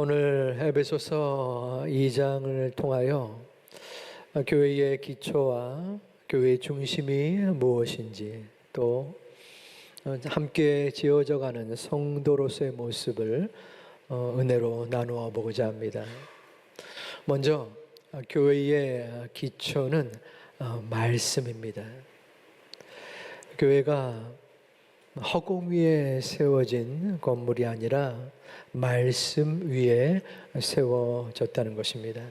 오늘 에베소서 2장을 통하여 교회의 기초와 교회의 중심이 무엇인지, 또 함께 지어져가는 성도로서의 모습을 은혜로 나누어 보고자 합니다. 먼저 교회의 기초는 말씀입니다. 교회가 허공 위에 세워진 건물이 아니라 말씀 위에 세워졌다는 것입니다.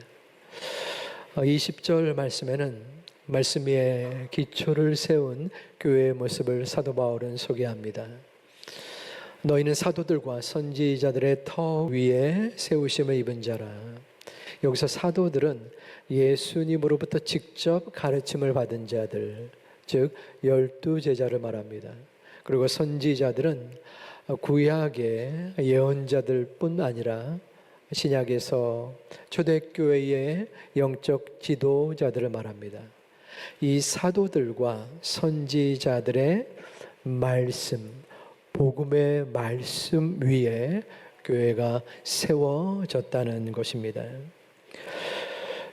20절 말씀에는 말씀 위에 기초를 세운 교회의 모습을 사도 바울은 소개합니다. 너희는 사도들과 선지자들의 터 위에 세우심을 입은 자라. 여기서 사도들은 예수님으로부터 직접 가르침을 받은 자들, 즉 12제자를 말합니다. 그리고 선지자들은 구약의 예언자들 뿐 아니라 신약에서 초대교회의 영적 지도자들을 말합니다. 이 사도들과 선지자들의 말씀, 복음의 말씀 위에 교회가 세워졌다는 것입니다.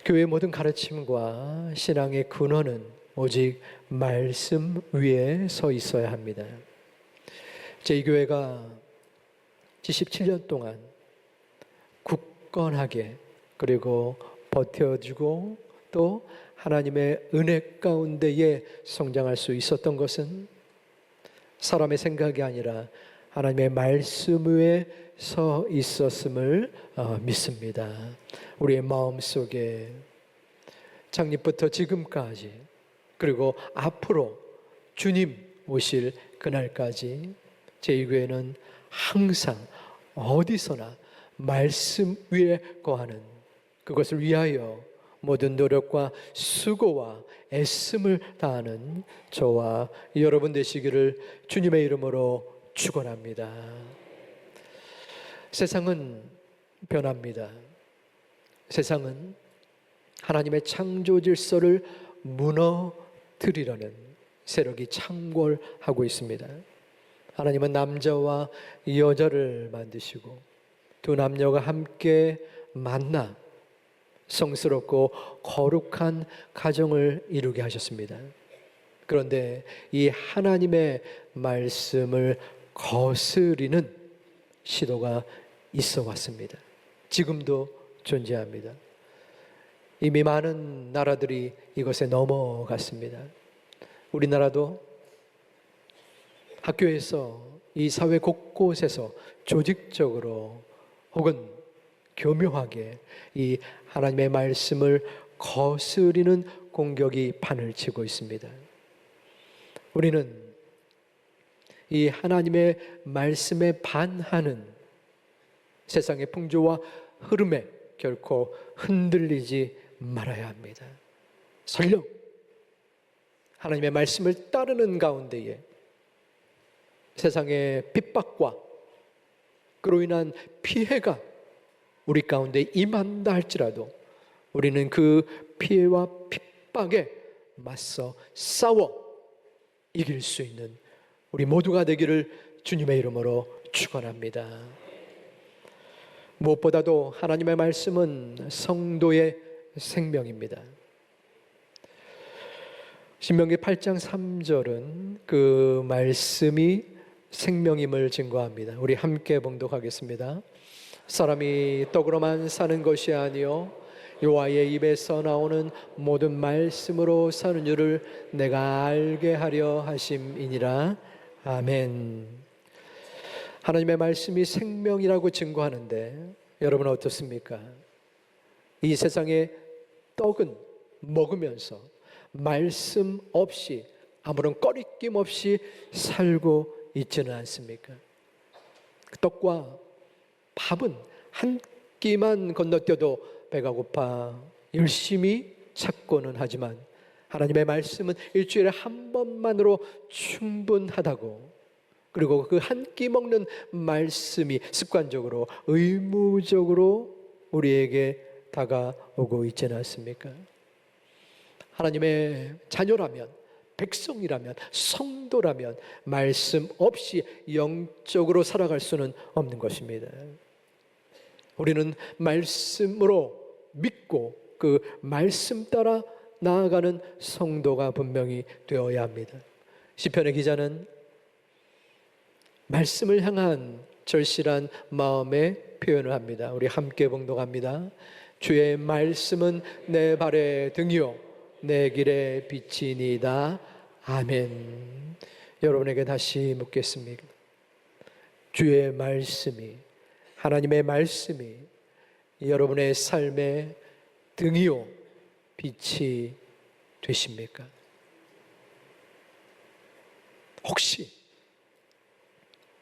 교회의 모든 가르침과 신앙의 근원은 오직 말씀 위에 서 있어야 합니다. 제2교회가 77년 동안 굳건하게 그리고 버텨주고 또 하나님의 은혜 가운데에 성장할 수 있었던 것은 사람의 생각이 아니라 하나님의 말씀 위에 서 있었음을 믿습니다. 우리의 마음속에 창립부터 지금까지, 그리고 앞으로 주님 오실 그날까지 제2교회는 항상 어디서나 말씀 위에 거하는, 그것을 위하여 모든 노력과 수고와 애씀을 다하는 저와 여러분 되시기를 주님의 이름으로 축원합니다. 세상은 변합니다. 세상은 하나님의 창조 질서를 무너뜨리려는 세력이 창궐하고 있습니다. 하나님은 남자와 여자를 만드시고 두 남녀가 함께 만나 성스럽고 거룩한 가정을 이루게 하셨습니다. 그런데 이 하나님의 말씀을 거스리는 시도가 있어 왔습니다. 지금도 존재합니다. 이미 많은 나라들이 이것에 넘어갔습니다. 우리나라도 학교에서 이 사회 곳곳에서 조직적으로 혹은 교묘하게 이 하나님의 말씀을 거스리는 공격이 판을 치고 있습니다. 우리는 이 하나님의 말씀에 반하는 세상의 풍조와 흐름에 결코 흔들리지 말아야 합니다. 설령 하나님의 말씀을 따르는 가운데에 세상의 핍박과 그로 인한 피해가 우리 가운데 임한다 할지라도 우리는 그 피해와 핍박에 맞서 싸워 이길 수 있는 우리 모두가 되기를 주님의 이름으로 축원합니다. 무엇보다도 하나님의 말씀은 성도의 생명입니다. 신명기 8장 3절은 그 말씀이 생명임을 증거합니다. 우리 함께 봉독하겠습니다. 사람이 떡으로만 사는 것이 아니요 여호와의 입에서 나오는 모든 말씀으로 사는 줄을 내가 알게 하려 하심이니라. 아멘. 하나님의 말씀이 생명이라고 증거하는데 여러분 어떻습니까? 이 세상의 떡은 먹으면서 말씀 없이 아무런 꺼리낌 없이 살고 있지는 않습니까? 떡과 밥은 한 끼만 건너뛰어도 배가 고파 열심히 찾고는 하지만 하나님의 말씀은 일주일에 한 번만으로 충분하다고, 그리고 그 한 끼 먹는 말씀이 습관적으로 의무적으로 우리에게 다가오고 있지는 않습니까? 하나님의 자녀라면, 백성이라면, 성도라면 말씀 없이 영적으로 살아갈 수는 없는 것입니다. 우리는 말씀으로 믿고 그 말씀 따라 나아가는 성도가 분명히 되어야 합니다. 시편의 기자는 말씀을 향한 절실한 마음의 표현을 합니다. 우리 함께 봉독합니다. 주의 말씀은 내 발의 등이요 내 길의 빛이니이다. 아멘. 여러분에게 다시 묻겠습니다. 주의 말씀이, 하나님의 말씀이 여러분의 삶의 등이요 빛이 되십니까? 혹시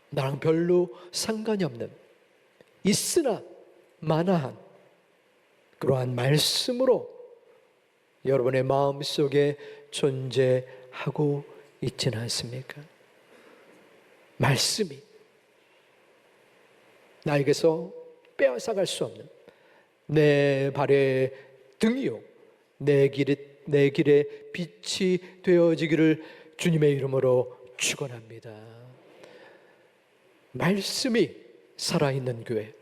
나랑 별로 상관이 없는, 있으나 마나한 그러한 말씀으로 여러분의 마음속에 존재하고 있지는 않습니까? 말씀이 나에게서 빼앗아갈 수 없는 내 발의 등이요 내 길의 빛이 되어지기를 주님의 이름으로 축원합니다. 말씀이 살아있는 교회,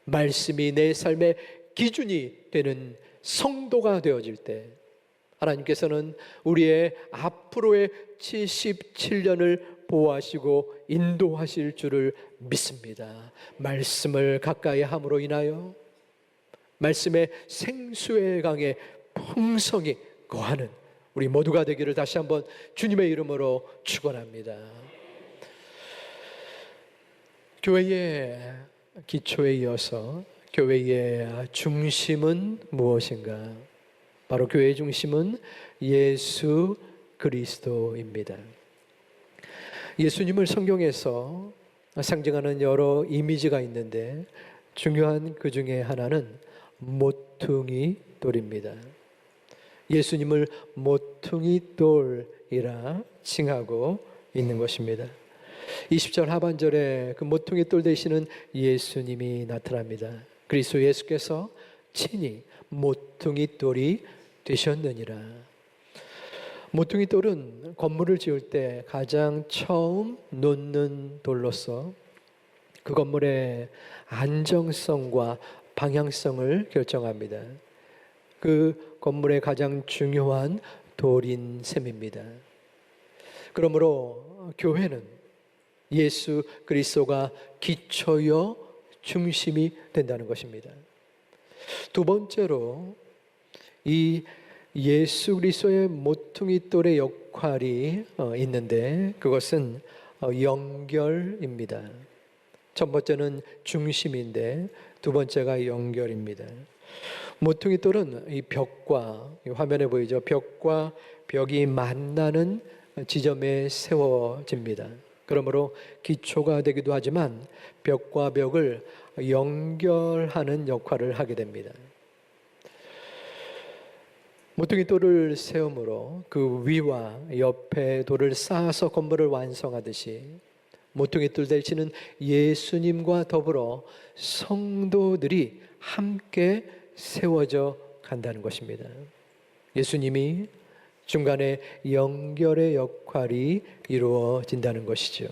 말씀이 내 삶의 기준이 되는 성도가 되어질 때 하나님께서는 우리의 앞으로의 77년을 보호하시고 인도하실 줄을 믿습니다. 말씀을 가까이 함으로 인하여 말씀의 생수의 강에 풍성히 거하는 우리 모두가 되기를 다시 한번 주님의 이름으로 축원합니다. 교회의 기초에 이어서 교회의 중심은 무엇인가? 바로 교회의 중심은 예수 그리스도입니다. 예수님을 성경에서 상징하는 여러 이미지가 있는데 중요한 그 중에 하나는 모퉁이 돌입니다. 예수님을 모퉁이 돌이라 칭하고 있는 것입니다. 20절 하반절에 그 모퉁이 돌 되시는 예수님이 나타납니다. 그리스도 예수께서 친히 모퉁이 돌이 되셨느니라. 모퉁이 돌은 건물을 지을 때 가장 처음 놓는 돌로서 그 건물의 안정성과 방향성을 결정합니다. 그 건물의 가장 중요한 돌인 셈입니다. 그러므로 교회는 예수 그리스도가 기초요 중심이 된다는 것입니다. 두 번째로 이 예수 그리스도의 모퉁이 돌의 역할이 있는데 그것은 연결입니다. 첫 번째는 중심인데 두 번째가 연결입니다. 모퉁이 돌은 이 벽과, 화면에 보이죠? 벽과 벽이 만나는 지점에 세워집니다. 그러므로 기초가 되기도 하지만 벽과 벽을 연결하는 역할을 하게 됩니다. 모퉁이 돌을 세움으로 그 위와 옆에 돌을 쌓아서 건물을 완성하듯이 모퉁이 돌 되시는 예수님과 더불어 성도들이 함께 세워져 간다는 것입니다. 예수님이 중간에 연결의 역할이 이루어진다는 것이죠.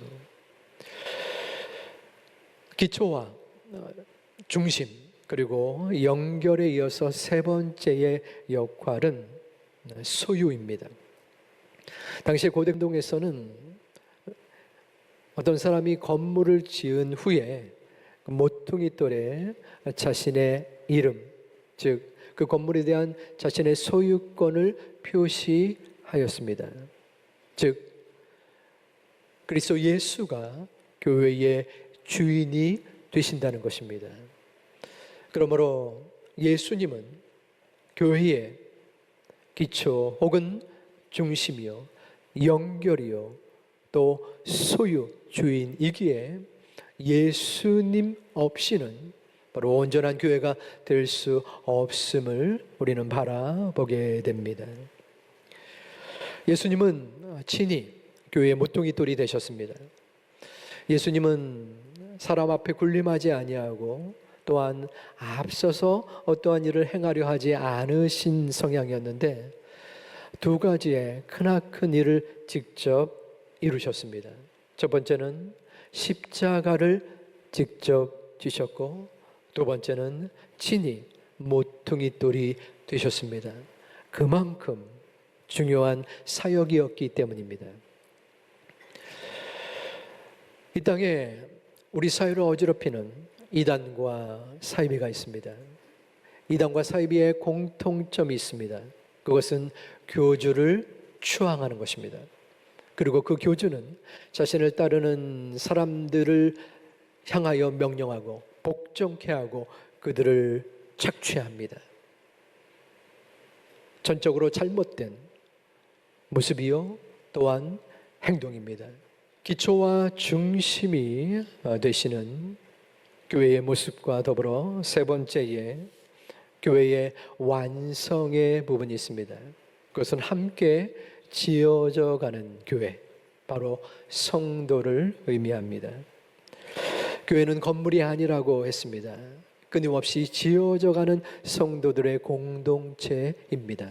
기초와 중심 그리고 연결에 이어서 세 번째의 역할은 소유입니다. 당시 고대동에서는 어떤 사람이 건물을 지은 후에 모퉁이 돌에 자신의 이름, 즉 그 건물에 대한 자신의 소유권을 표시하였습니다. 즉 그리스도 예수가 교회의 주인이 되신다는 것입니다. 그러므로 예수님은 교회의 기초 혹은 중심이요 연결이요 또 소유 주인이기에 예수님 없이는 바로 온전한 교회가 될 수 없음을 우리는 바라보게 됩니다. 예수님은 친히 교회의 모퉁이 돌이 되셨습니다. 예수님은 사람 앞에 군림하지 아니하고 또한 앞서서 어떠한 일을 행하려 하지 않으신 성향이었는데 두 가지의 크나큰 일을 직접 이루셨습니다. 첫 번째는 십자가를 직접 지셨고 두 번째는 친히 모퉁이돌이 되셨습니다. 그만큼 중요한 사역이었기 때문입니다. 이 땅에 우리 사회를 어지럽히는 이단과 사이비가 있습니다. 이단과 사이비의 공통점이 있습니다. 그것은 교주를 추앙하는 것입니다. 그리고 그 교주는 자신을 따르는 사람들을 향하여 명령하고 복종케 하고 그들을 착취합니다. 전적으로 잘못된 모습이요 또한 행동입니다. 기초와 중심이 되시는 교회의 모습과 더불어 세 번째에 교회의 완성의 부분이 있습니다. 그것은 함께 지어져 가는 교회, 바로 성도를 의미합니다. 교회는 건물이 아니라고 했습니다. 끊임없이 지어져 가는 성도들의 공동체입니다.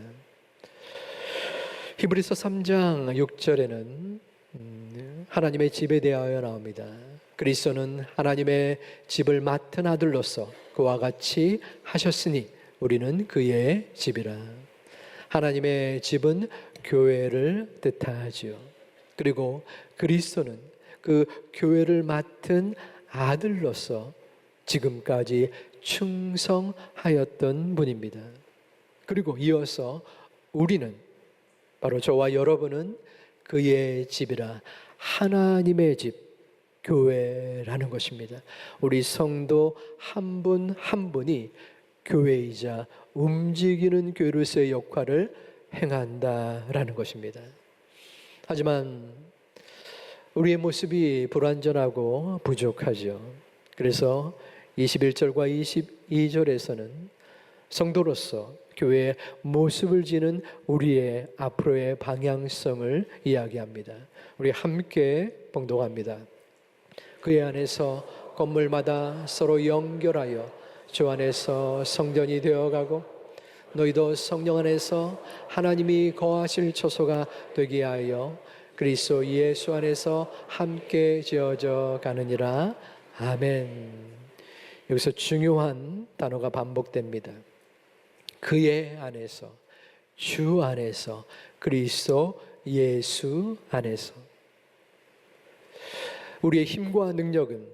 히브리서 3장 6절에는 하나님의 집에 대하여 나옵니다. 그리스도는 하나님의 집을 맡은 아들로서 그와 같이 하셨으니 우리는 그의 집이라. 하나님의 집은 교회를 뜻하지요. 그리고 그리스도는 그 교회를 맡은 아들로서 지금까지 충성하였던 분입니다. 그리고 이어서 우리는, 바로 저와 여러분은 그의 집이라, 하나님의 집, 교회라는 것입니다. 우리 성도 한 분 한 분이 교회이자 움직이는 교회로서의 역할을 행한다라는 것입니다. 하지만 우리의 모습이 불완전하고 부족하죠. 그래서 21절과 22절에서는 성도로서 교회의 모습을 지는 우리의 앞으로의 방향성을 이야기합니다. 우리 함께 봉독합니다. 그의 안에서 건물마다 서로 연결하여 주 안에서 성전이 되어가고 너희도 성령 안에서 하나님이 거하실 처소가 되게 하여 그리스도 예수 안에서 함께 지어져 가느니라. 아멘. 여기서 중요한 단어가 반복됩니다. 그의 안에서, 주 안에서, 그리스도 예수 안에서. 우리의 힘과 능력은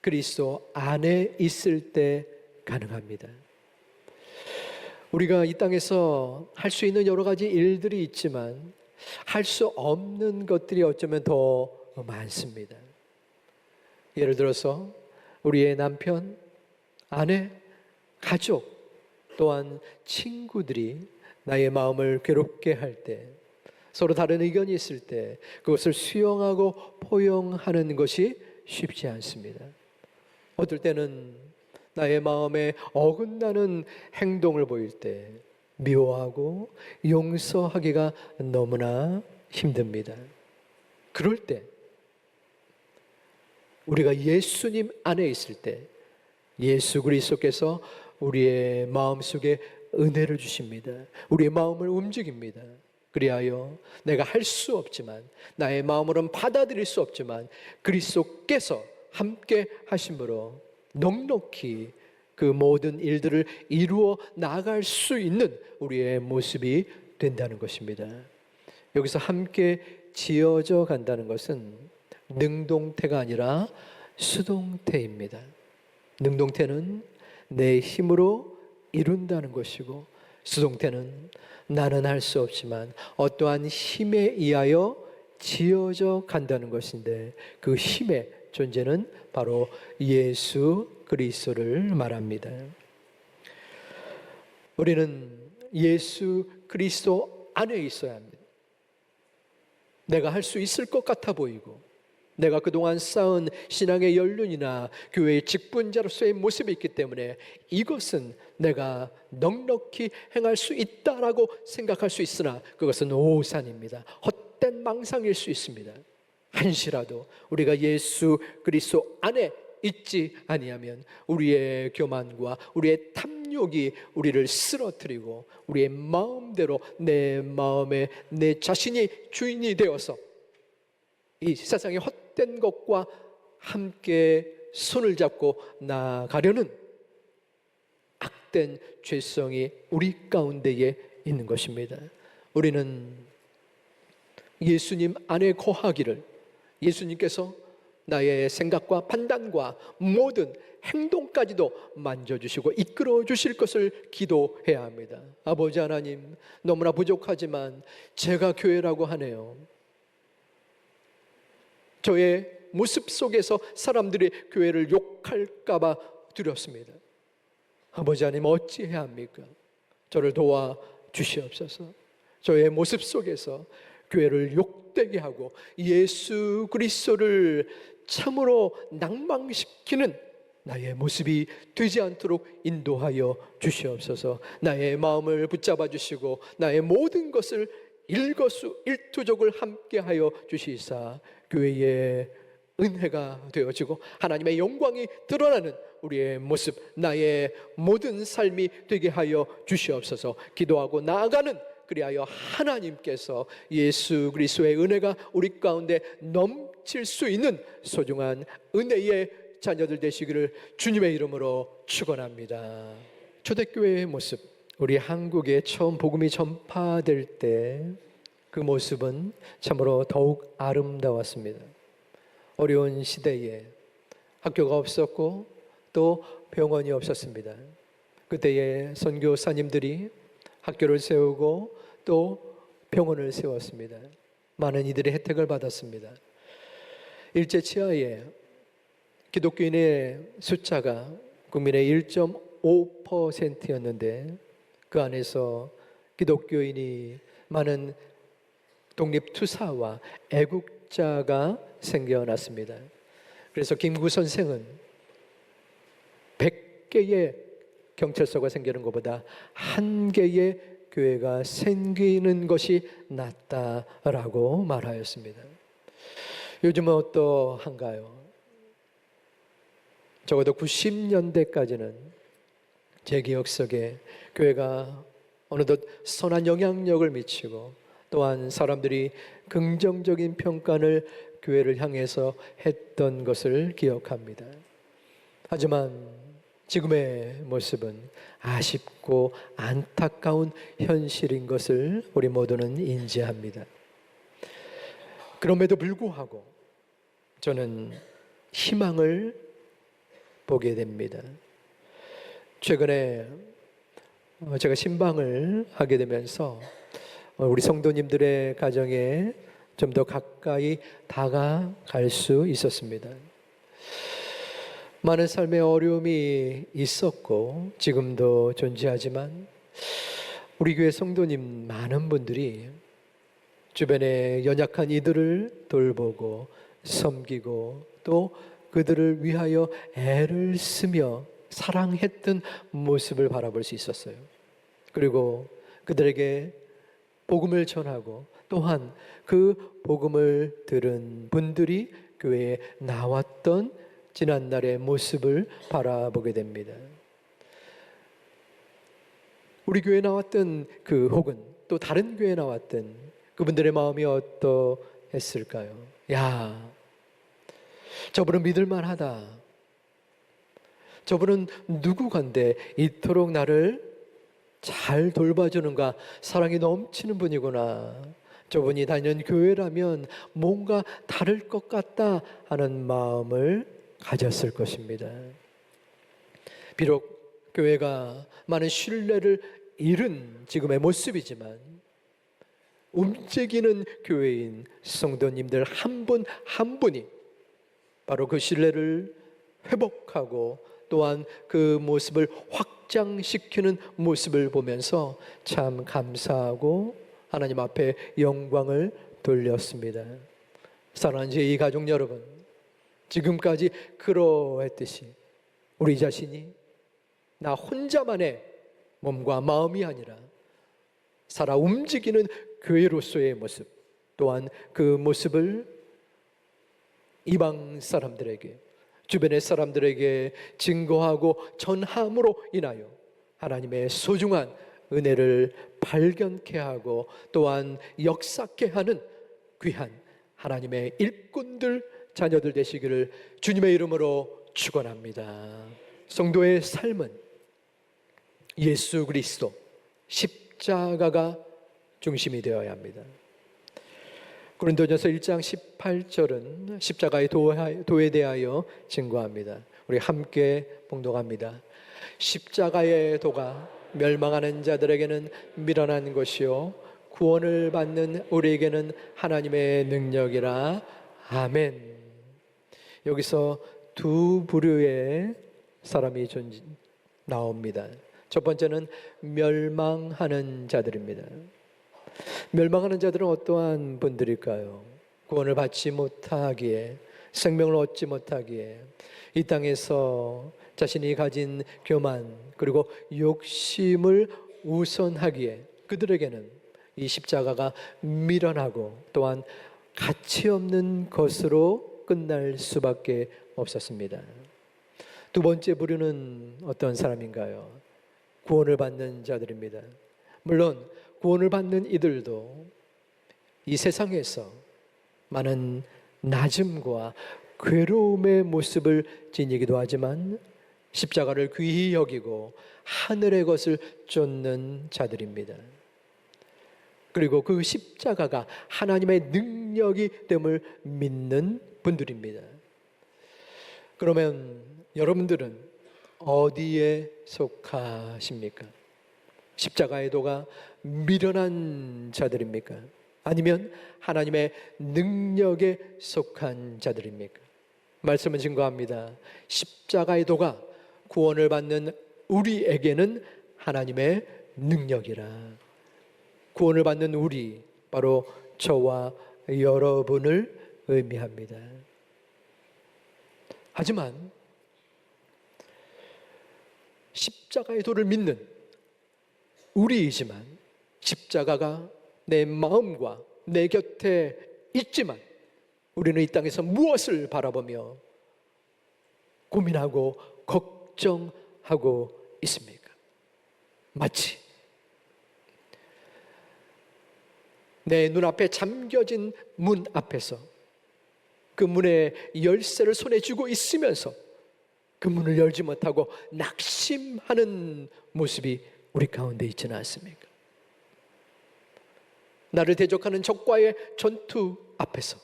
그리스도 안에 있을 때 가능합니다. 우리가 이 땅에서 할 수 있는 여러 가지 일들이 있지만 할 수 없는 것들이 어쩌면 더 많습니다. 예를 들어서 우리의 남편, 아내, 가족, 또한 친구들이 나의 마음을 괴롭게 할 때, 서로 다른 의견이 있을 때 그것을 수용하고 포용하는 것이 쉽지 않습니다. 어떨 때는 나의 마음에 어긋나는 행동을 보일 때 미워하고 용서하기가 너무나 힘듭니다. 그럴 때 우리가 예수님 안에 있을 때 예수 그리스도께서 우리의 마음속에 은혜를 주십니다. 우리의 마음을 움직입니다. 그리하여 내가 할 수 없지만, 나의 마음으로는 받아들일 수 없지만 그리스도께서 함께 하심으로 넉넉히 그 모든 일들을 이루어 나갈 수 있는 우리의 모습이 된다는 것입니다. 여기서 함께 지어져 간다는 것은 능동태가 아니라 수동태입니다. 능동태는 내 힘으로 이룬다는 것이고, 수동태는 나는 할 수 없지만 어떠한 힘에 의하여 지어져 간다는 것인데, 그 힘의 존재는 바로 예수 그리스도를 말합니다. 우리는 예수 그리스도 안에 있어야 합니다. 내가 할 수 있을 것 같아 보이고, 내가 그동안 쌓은 신앙의 연륜이나 교회의 직분자로서의 모습이 있기 때문에 이것은 내가 넉넉히 행할 수 있다라고 생각할 수 있으나 그것은 오산입니다. 헛된 망상일 수 있습니다. 한시라도 우리가 예수 그리스도 안에 있지 아니하면 우리의 교만과 우리의 탐욕이 우리를 쓰러뜨리고 우리의 마음대로 내 마음에 내 자신이 주인이 되어서 이 세상의 헛된 것과 함께 손을 잡고 나아가려는 파악된 죄성이 우리 가운데에 있는 것입니다. 우리는 예수님 안에 거하기를, 예수님께서 나의 생각과 판단과 모든 행동까지도 만져주시고 이끌어 주실 것을 기도해야 합니다. 아버지 하나님, 너무나 부족하지만 제가 교회라고 하네요. 저의 모습 속에서 사람들이 교회를 욕할까 봐 두렵습니다. 아버지 하나님, 어찌해야 합니까? 저를 도와 주시옵소서. 저의 모습 속에서 교회를 욕되게 하고 예수 그리스도를 참으로 낭망시키는 나의 모습이 되지 않도록 인도하여 주시옵소서. 나의 마음을 붙잡아 주시고 나의 모든 것을 일거수일투족을 함께하여 주시사 교회의 은혜가 되어지고 하나님의 영광이 드러나는 우리의 모습, 나의 모든 삶이 되게 하여 주시옵소서. 기도하고 나아가는, 그리하여 하나님께서 예수 그리스도의 은혜가 우리 가운데 넘칠 수 있는 소중한 은혜의 자녀들 되시기를 주님의 이름으로 축원합니다. 초대교회의 모습, 우리 한국에 처음 복음이 전파될 때 그 모습은 참으로 더욱 아름다웠습니다. 어려운 시대에 학교가 없었고 또 병원이 없었습니다. 그때의 선교사님들이 학교를 세우고 또 병원을 세웠습니다. 많은 이들의 혜택을 받았습니다. 일제치하에 기독교인의 숫자가 국민의 1.5%였는데 그 안에서 기독교인이 많은 독립투사와 애국자가 생겨났습니다. 그래서 김구 선생은 100개의 경찰서가 생기는 것보다 한 개의 교회가 생기는 것이 낫다라고 말하였습니다. 요즘은 어떠한가요? 적어도 90년대까지는 제 기억 속에 교회가 어느덧 선한 영향력을 미치고 또한 사람들이 긍정적인 평가를 교회를 향해서 했던 것을 기억합니다. 하지만 지금의 모습은 아쉽고 안타까운 현실인 것을 우리 모두는 인지합니다. 그럼에도 불구하고 저는 희망을 보게 됩니다. 최근에 제가 신방을 하게 되면서 우리 성도님들의 가정에 좀 더 가까이 다가갈 수 있었습니다. 많은 삶의 어려움이 있었고 지금도 존재하지만 우리 교회 성도님 많은 분들이 주변의 연약한 이들을 돌보고 섬기고 또 그들을 위하여 애를 쓰며 사랑했던 모습을 바라볼 수 있었어요. 그리고 그들에게 복음을 전하고 또한 그 복음을 들은 분들이 교회에 나왔던 지난날의 모습을 바라보게 됩니다. 우리 교회에 나왔던 혹은 또 다른 교회에 나왔던 그분들의 마음이 어떠했을까요? 야, 저분은 믿을만하다. 저분은 누구간데 이토록 나를 잘 돌봐주는가, 사랑이 넘치는 분이구나. 저분이 다니는 교회라면 뭔가 다를 것 같다 하는 마음을 가졌을 것입니다. 비록 교회가 많은 신뢰를 잃은 지금의 모습이지만 움직이는 교회인 성도님들 한 분 한 분이 바로 그 신뢰를 회복하고 또한 그 모습을 확장시키는 모습을 보면서 참 감사하고 하나님 앞에 영광을 돌렸습니다. 사랑하는 제2 가족 여러분, 지금까지 그러했듯이 우리 자신이 나 혼자만의 몸과 마음이 아니라 살아 움직이는 교회로서의 모습, 또한 그 모습을 이방 사람들에게, 주변의 사람들에게 증거하고 전함으로 인하여 하나님의 소중한 은혜를 발견케 하고 또한 역사케 하는 귀한 하나님의 일꾼들, 자녀들 되시기를 주님의 이름으로 축원합니다. 성도의 삶은 예수 그리스도, 십자가가 중심이 되어야 합니다. 고린도전서 1장 18절은 십자가의 도에 대하여 증거합니다. 우리 함께 봉독합니다. 십자가의 도가 멸망하는 자들에게는 미련한 것이요 구원을 받는 우리에게는 하나님의 능력이라. 아멘. 여기서 두 부류의 사람이 나옵니다. 첫 번째는 멸망하는 자들입니다. 멸망하는 자들은 어떠한 분들일까요? 구원을 받지 못하기에, 생명을 얻지 못하기에, 이 땅에서 자신이 가진 교만 그리고 욕심을 우선하기에 그들에게는 이 십자가가 미련하고 또한 가치 없는 것으로 끝날 수밖에 없었습니다. 두 번째 부류는 어떤 사람인가요? 구원을 받는 자들입니다. 물론 구원을 받는 이들도 이 세상에서 많은 낮음과 괴로움의 모습을 지니기도 하지만 십자가를 귀히 여기고 하늘의 것을 쫓는 자들입니다. 그리고 그 십자가가 하나님의 능력이 됨을 믿는 분들입니다. 그러면 여러분들은 어디에 속하십니까? 십자가의 도가 미련한 자들입니까? 아니면 하나님의 능력에 속한 자들입니까? 말씀은 증거합니다. 십자가의 도가 구원을 받는 우리에게는 하나님의 능력이라. 구원을 받는 우리, 바로 저와 여러분을 의미합니다. 하지만 십자가의 도를 믿는 우리이지만 십자가가 내 마음과 내 곁에 있지만 우리는 이 땅에서 무엇을 바라보며 고민하고 걱정하고 있습니까? 마치 내 눈앞에 잠겨진 문 앞에서 그 문의 열쇠를 손에 쥐고 있으면서 그 문을 열지 못하고 낙심하는 모습이 우리 가운데 있지는 않습니까? 나를 대적하는 적과의 전투 앞에서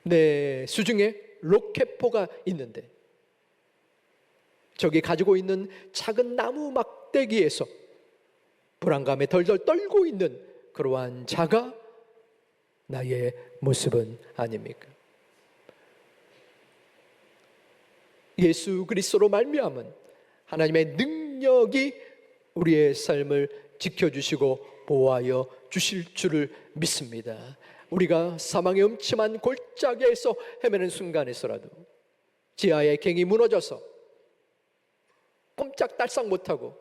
내 수중에 로켓포가 있는데 적이 가지고 있는 작은 나무 막대기에서 불안감에 덜덜 떨고 있는 그러한 자가 나의 모습은 아닙니까? 예수 그리스도로 말미암은 하나님의 능력이 우리의 삶을 지켜주시고 보호하여 주실 줄을 믿습니다. 우리가 사망의 음침한 골짜기에서 헤매는 순간에서라도 지하의 갱이 무너져서 꼼짝달싹 못하고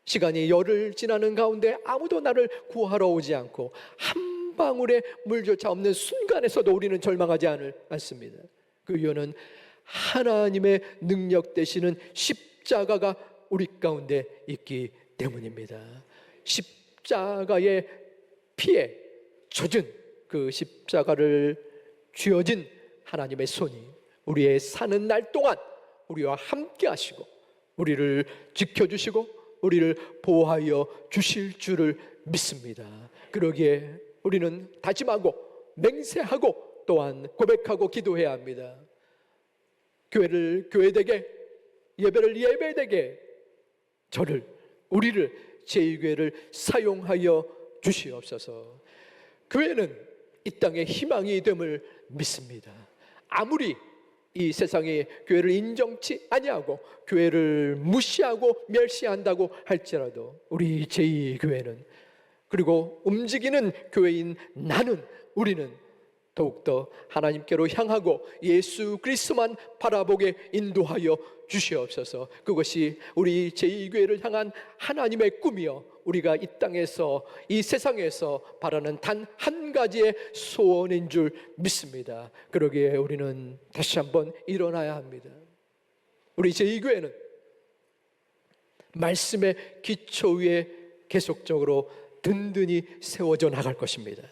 시간이 열흘 지나는 가운데 아무도 나를 구하러 오지 않고 한 방울의 물조차 없는 순간에서도 우리는 절망하지 않습니다. 그 이유는 하나님의 능력 되시는 십자가가 우리 가운데 있기 때문입니다. 십자가의 피에 젖은 그 십자가를 쥐어진 하나님의 손이 우리의 사는 날 동안 우리와 함께 하시고 우리를 지켜주시고 우리를 보호하여 주실 줄을 믿습니다. 그러기에 우리는 다짐하고 맹세하고 또한 고백하고 기도해야 합니다. 교회를 교회되게, 예배를 예배되게, 우리를 제2교회를 사용하여 주시옵소서. 교회는 이 땅의 희망이 됨을 믿습니다. 아무리 이 세상에 교회를 인정치 아니하고 교회를 무시하고 멸시한다고 할지라도 우리 제2교회는, 그리고 움직이는 교회인 우리는 더욱더 하나님께로 향하고 예수 그리스도만 바라보게 인도하여 주시옵소서. 그것이 우리 제2교회를 향한 하나님의 꿈이요, 우리가 이 땅에서, 이 세상에서 바라는 단 한 가지의 소원인 줄 믿습니다. 그러기에 우리는 다시 한번 일어나야 합니다. 우리 제2교회는 말씀의 기초 위에 계속적으로 든든히 세워져 나갈 것입니다.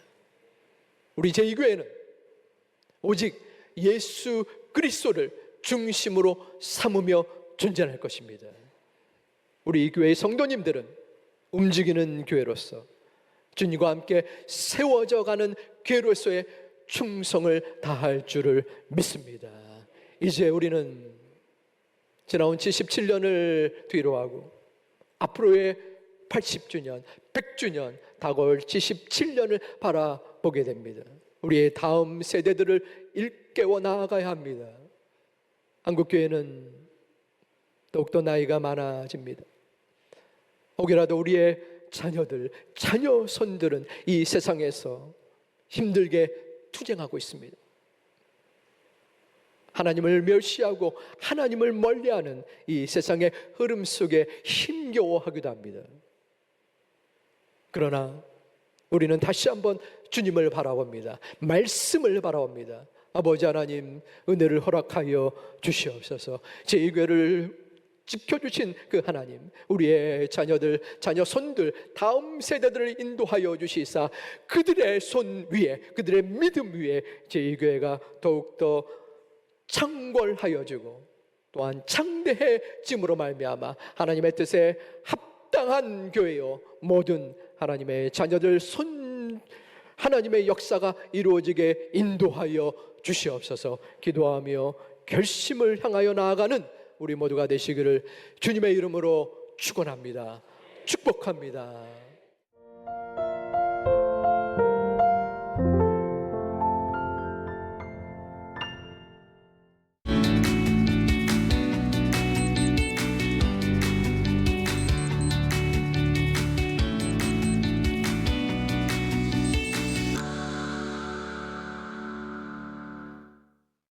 우리 제2교회는 오직 예수 그리스도를 중심으로 삼으며 존재할 것입니다. 우리 교회의 성도님들은 움직이는 교회로서 주님과 함께 세워져 가는 교회로서의 충성을 다할 줄을 믿습니다. 이제 우리는 지나온 77년을 뒤로하고 앞으로의 80주년, 100주년, 다가올 77년을 바라보게 됩니다. 우리의 다음 세대들을 일깨워 나아가야 합니다. 한국교회는 더욱더 나이가 많아집니다. 혹여라도 우리의 자녀들, 자녀손들은 이 세상에서 힘들게 투쟁하고 있습니다. 하나님을 멸시하고 하나님을 멀리하는 이 세상의 흐름 속에 힘겨워하기도 합니다. 그러나 우리는 다시 한번 주님을 바라봅니다. 말씀을 바라봅니다. 아버지 하나님, 은혜를 허락하여 주시옵소서. 제2교회를 지켜주신 그 하나님, 우리의 자녀들, 자녀손들, 다음 세대들을 인도하여 주시사 그들의 손 위에, 그들의 믿음 위에 제2교회가 더욱더 창궐하여 주고 또한 창대해짐으로 말미암아 하나님의 뜻에 합당한 교회요, 모든 하나님의 자녀들 손 하나님의 역사가 이루어지게 인도하여 주시옵소서. 기도하며 결심을 향하여 나아가는 우리 모두가 되시기를 주님의 이름으로 축원합니다. 축복합니다.